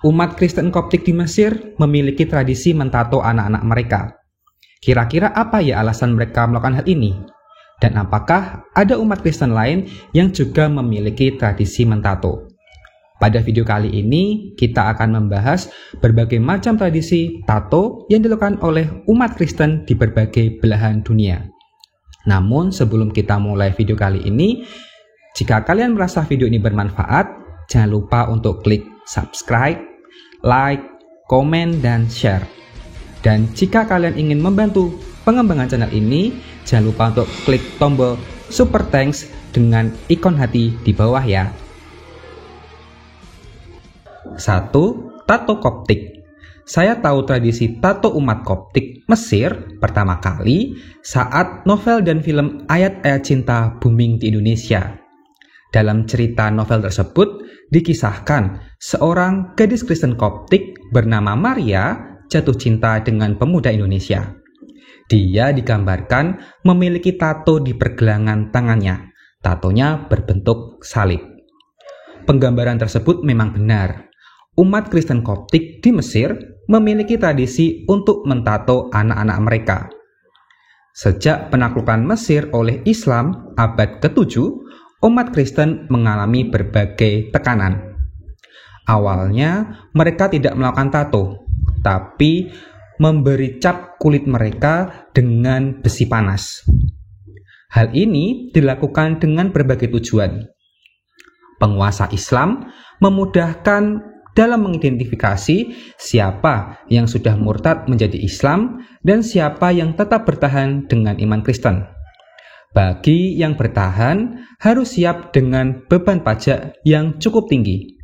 Umat Kristen Koptik di Mesir memiliki tradisi mentato anak-anak mereka. Kira-kira apa ya alasan mereka melakukan hal ini? Dan apakah ada umat Kristen lain yang juga memiliki tradisi mentato? Pada video kali ini, kita akan membahas berbagai macam tradisi tato yang dilakukan oleh umat Kristen di berbagai belahan dunia. Namun, sebelum kita mulai video kali ini, jika kalian merasa video ini bermanfaat, jangan lupa untuk klik subscribe, like, komen, dan share. Dan jika kalian ingin membantu pengembangan channel ini, jangan lupa untuk klik tombol super thanks dengan ikon hati di bawah ya. 1. Tato Koptik. Saya tahu tradisi tato umat Koptik Mesir pertama kali saat novel dan film Ayat-Ayat Cinta booming di Indonesia. Dalam cerita novel tersebut dikisahkan seorang gadis Kristen Koptik bernama Maria jatuh cinta dengan pemuda Indonesia. Dia digambarkan memiliki tato di pergelangan tangannya. Tatonya berbentuk salib. Penggambaran tersebut memang benar. Umat Kristen Koptik di Mesir memiliki tradisi untuk mentato anak-anak mereka. Sejak penaklukan Mesir oleh Islam abad ke-7, umat Kristen mengalami berbagai tekanan. Awalnya mereka tidak melakukan tato, tapi memberi cap kulit mereka dengan besi panas. Hal ini dilakukan dengan berbagai tujuan. Penguasa Islam memudahkan dalam mengidentifikasi siapa yang sudah murtad menjadi Islam dan siapa yang tetap bertahan dengan iman Kristen. Bagi yang bertahan, harus siap dengan beban pajak yang cukup tinggi.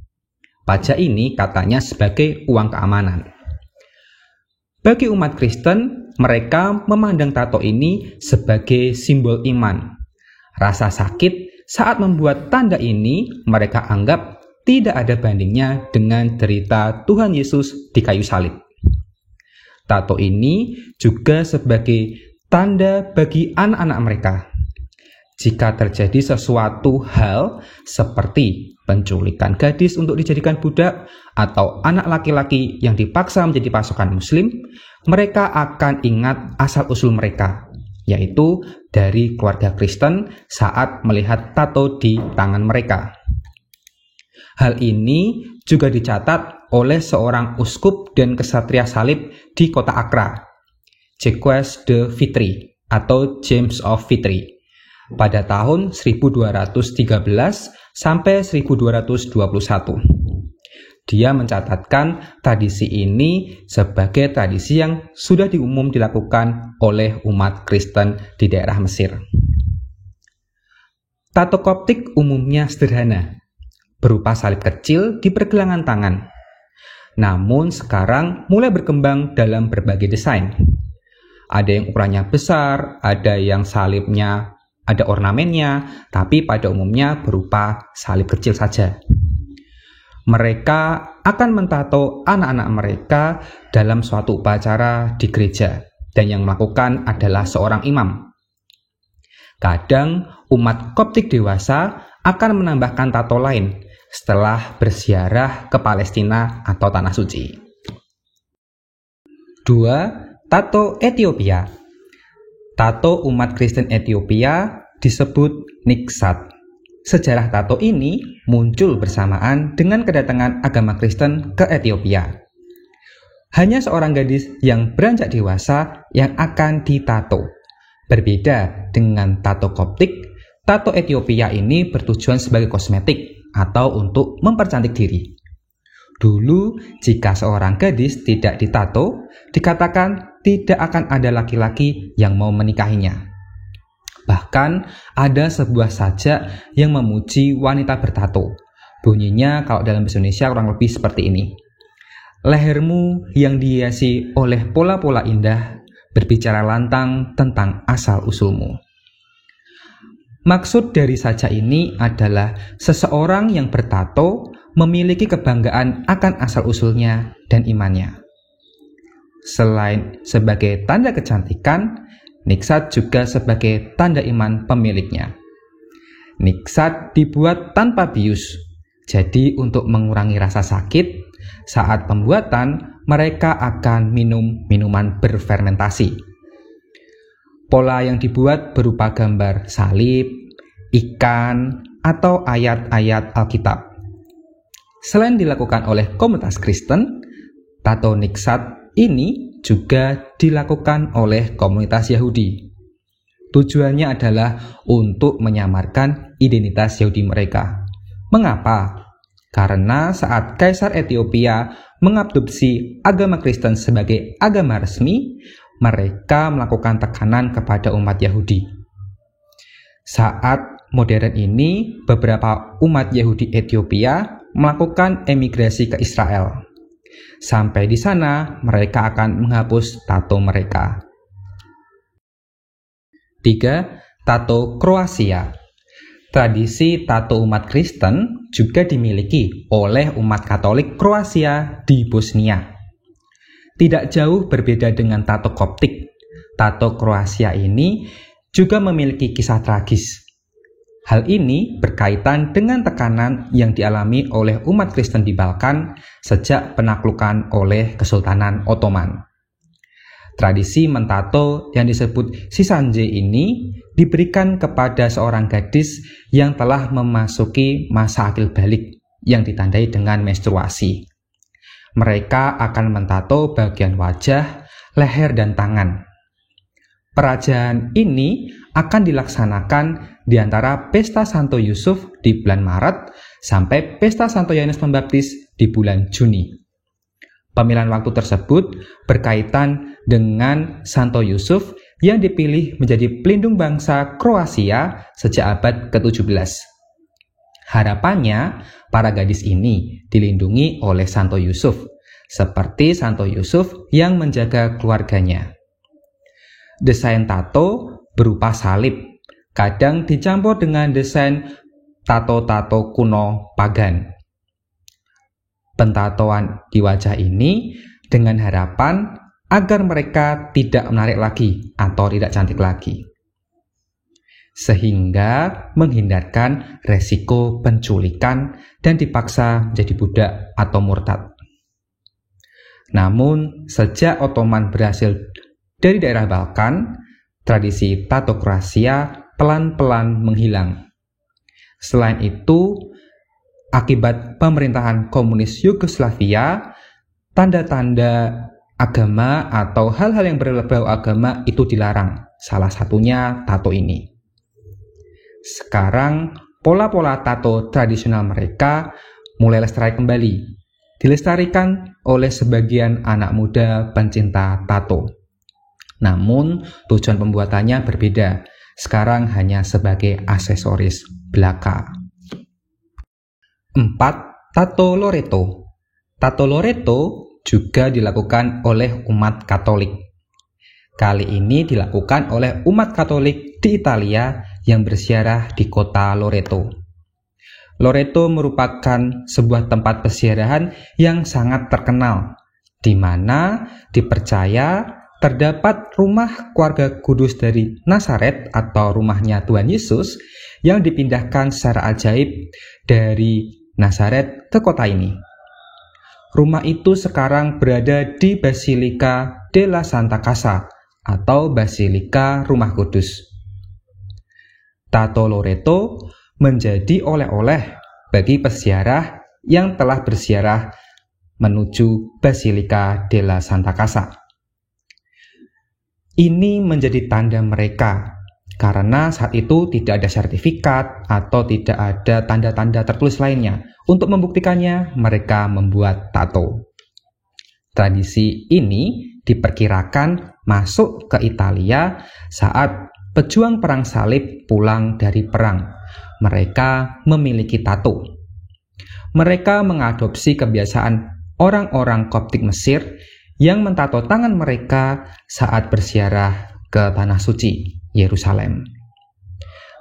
Pajak ini katanya sebagai uang keamanan. Bagi umat Kristen, mereka memandang tato ini sebagai simbol iman. Rasa sakit saat membuat tanda ini mereka anggap tidak ada bandingnya dengan derita Tuhan Yesus di kayu salib. Tato ini juga sebagai tanda bagi anak-anak mereka. Jika terjadi sesuatu hal seperti penculikan gadis untuk dijadikan budak atau anak laki-laki yang dipaksa menjadi pasukan muslim, mereka akan ingat asal-usul mereka, yaitu dari keluarga Kristen saat melihat tato di tangan mereka. Hal ini juga dicatat oleh seorang uskup dan kesatria salib di kota Accra, Jacques de Vitry atau James of Vitry, pada tahun 1213 sampai 1221. Dia mencatatkan tradisi ini sebagai tradisi yang sudah diumum dilakukan oleh umat Kristen di daerah Mesir. Tato Koptik umumnya sederhana, berupa salib kecil di pergelangan tangan. Namun sekarang mulai berkembang dalam berbagai desain. Ada yang ukurannya besar, ada yang salibnya ada ornamennya, tapi pada umumnya berupa salib kecil saja. Mereka akan mentato anak-anak mereka dalam suatu upacara di gereja, dan yang melakukan adalah seorang imam. Kadang umat Koptik dewasa akan menambahkan tato lain setelah berziarah ke Palestina atau Tanah Suci. 2. Tato Ethiopia. Tato umat Kristen Ethiopia disebut Niksat. Sejarah tato ini muncul bersamaan dengan kedatangan agama Kristen ke Ethiopia. Hanya seorang gadis yang beranjak dewasa yang akan ditato. Berbeda dengan tato Koptik, tato Ethiopia ini bertujuan sebagai kosmetik atau untuk mempercantik diri. Dulu, jika seorang gadis tidak ditato, dikatakan tidak akan ada laki-laki yang mau menikahinya. Bahkan, ada sebuah sajak yang memuji wanita bertato. Bunyinya kalau dalam bahasa Indonesia kurang lebih seperti ini. Lehermu yang dihiasi oleh pola-pola indah, berbicara lantang tentang asal-usulmu. Maksud dari sajak ini adalah seseorang yang bertato memiliki kebanggaan akan asal-usulnya dan imannya. Selain sebagai tanda kecantikan, Niksat juga sebagai tanda iman pemiliknya. Niksat dibuat tanpa bius, jadi untuk mengurangi rasa sakit, Saat pembuatan, mereka akan minum minuman berfermentasi. Pola yang dibuat berupa gambar salib, ikan, atau ayat-ayat Alkitab. Selain dilakukan oleh komunitas Kristen, tato niksat ini juga dilakukan oleh komunitas Yahudi. Tujuannya adalah untuk menyamarkan identitas Yahudi mereka. Mengapa? Karena saat Kaisar Ethiopia mengadopsi agama Kristen sebagai agama resmi, mereka melakukan tekanan kepada umat Yahudi. Saat modern ini, beberapa umat Yahudi Ethiopia melakukan emigrasi ke Israel. Sampai di sana, mereka akan menghapus tato mereka. 3. Tato Kroasia. Tradisi tato umat Kristen juga dimiliki oleh umat Katolik Kroasia di Bosnia. Tidak jauh berbeda dengan tato Koptik, tato Kroasia ini juga memiliki kisah tragis. Hal ini berkaitan dengan tekanan yang dialami oleh umat Kristen di Balkan sejak penaklukan oleh Kesultanan Ottoman. Tradisi mentato yang disebut sisanje ini diberikan kepada seorang gadis yang telah memasuki masa akil balik yang ditandai dengan menstruasi. Mereka akan mentato bagian wajah, leher, dan tangan. Perajaan ini akan dilaksanakan di antara Pesta Santo Yusuf di bulan Maret sampai Pesta Santo Yohanes Pembaptis di bulan Juni. Pemilihan waktu tersebut berkaitan dengan Santo Yusuf yang dipilih menjadi pelindung bangsa Kroasia sejak abad ke-17. Harapannya, para gadis ini dilindungi oleh Santo Yusuf, seperti Santo Yusuf yang menjaga keluarganya. Desain tato berupa salib, kadang dicampur dengan desain tato-tato kuno pagan. Pentatoan di wajah ini dengan harapan agar mereka tidak menarik lagi atau tidak cantik lagi, sehingga menghindarkan resiko penculikan dan dipaksa menjadi budak atau murtad. Namun, sejak Ottoman berhasil dari daerah Balkan, tradisi tato Kroasia pelan-pelan menghilang. Selain itu, akibat pemerintahan komunis Yugoslavia, tanda-tanda agama atau hal-hal yang berbau agama itu dilarang, salah satunya tato ini. Sekarang, pola-pola tato tradisional mereka mulai lestari kembali, dilestarikan oleh sebagian anak muda pencinta tato. Namun, tujuan pembuatannya berbeda, sekarang hanya sebagai aksesoris belaka. 4. Tato Loreto. Tato Loreto juga dilakukan oleh umat Katolik. Kali ini dilakukan oleh umat Katolik di Italia yang berziarah di kota Loreto. Loreto merupakan sebuah tempat peziarahan yang sangat terkenal, di mana dipercaya terdapat rumah keluarga kudus dari Nazaret atau rumahnya Tuhan Yesus yang dipindahkan secara ajaib dari Nazaret ke kota ini. Rumah itu sekarang berada di Basilika della Santa Casa atau Basilika Rumah Kudus. Tato Loreto menjadi oleh-oleh bagi peziarah yang telah berziarah menuju Basilika della Santa Casa. Ini menjadi tanda mereka, karena saat itu tidak ada sertifikat atau tidak ada tanda-tanda tertulis lainnya. Untuk membuktikannya, mereka membuat tato. Tradisi ini diperkirakan masuk ke Italia saat pejuang perang salib pulang dari perang. Mereka memiliki tato. Mereka mengadopsi kebiasaan orang-orang Koptik Mesir yang mentato tangan mereka saat berziarah ke Tanah Suci, Yerusalem.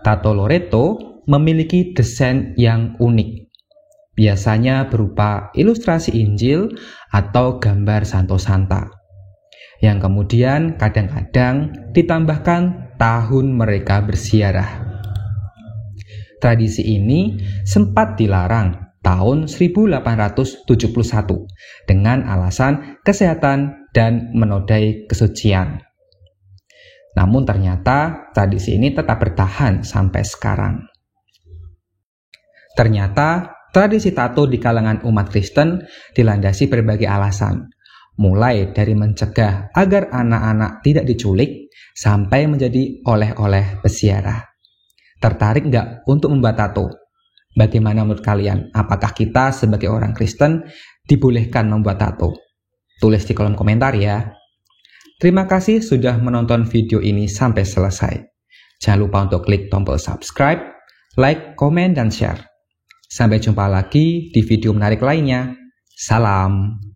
Tato Loreto memiliki desain yang unik. Biasanya berupa ilustrasi Injil atau gambar Santo Santa, yang kemudian kadang-kadang ditambahkan tahun mereka berziarah. Tradisi ini sempat dilarang, tahun 1871 dengan alasan kesehatan dan menodai kesucian. Namun ternyata tradisi ini tetap bertahan sampai sekarang. Ternyata tradisi tato di kalangan umat Kristen dilandasi berbagai alasan, mulai dari mencegah agar anak-anak tidak diculik sampai menjadi oleh-oleh peziarah. Tertarik nggak untuk membuat tato? Bagaimana menurut kalian? Apakah kita sebagai orang Kristen dibolehkan membuat tato? Tulis di kolom komentar ya. Terima kasih sudah menonton video ini sampai selesai. Jangan lupa untuk klik tombol subscribe, like, komen, dan share. Sampai jumpa lagi di video menarik lainnya. Salam.